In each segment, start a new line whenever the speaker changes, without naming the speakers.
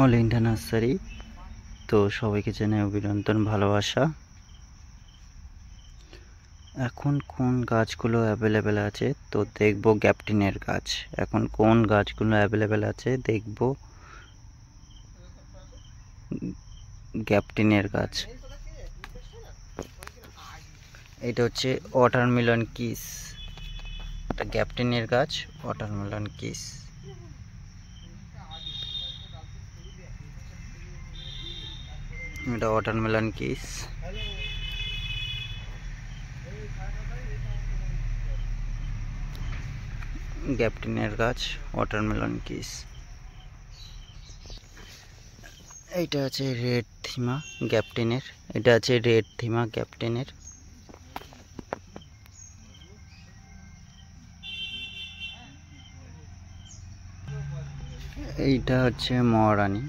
All India nursery. তো সবাইকে জানাই অভিনন্দন, ভালোবাসা। এখন কোন গাছগুলো অ্যাভেলেবেল আছে তো দেখব গ্যাপটিনের গাছ। এখন কোন গাছগুলো অ্যাভেলেবেল আছে দেখব গ্যাপটিনের গাছ। এটা হচ্ছে ওয়াটারমেলন কিস, এটা গ্যাপটিনের গাছ ওয়াটারমেলন কিস। এটা ওয়াটারমেলন কিস। গ্যাপটিনের গাছ ওয়াটারমেলন কিস। এইটা আছে রেড থিমা গ্যাপটিনের, এটা আছে রেড থিমা গ্যাপটিনের। এইটা হচ্ছে মহারানী,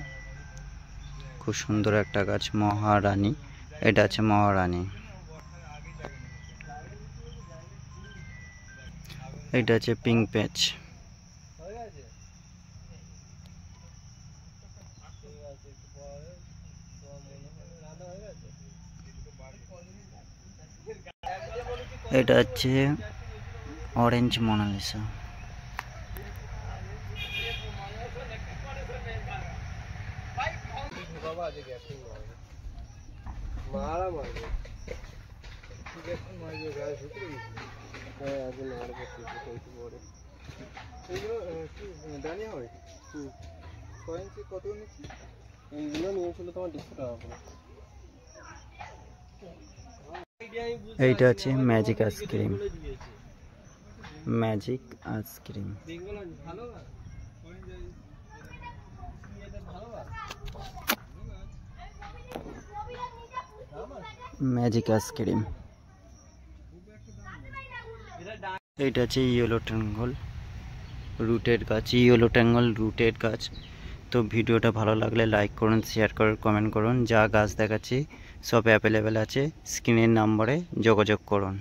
খুব সুন্দর একটা গাছ মহারানী। এটা আছে মহারানী। এটা আছে পিঙ্ক প্যাচ। এটা হচ্ছে অরেঞ্জ মোনালিসা। এইটা আছে magic ice cream, magic ice cream. Magic ice cream. এইটা আছে ইয়েলো ট্যাঙ্গল রুটের গাছ, ইয়েলো ট্যাঙ্গল রুটের গাছ। তো ভিডিওটা ভালো লাগলে লাইক করুন, শেয়ার করুন, কমেন্ট করুন। যা গাছ দেখাচ্ছি সব অ্যাভেলেবেল আছে, স্ক্রিনের নম্বরে যোগাযোগ করুন।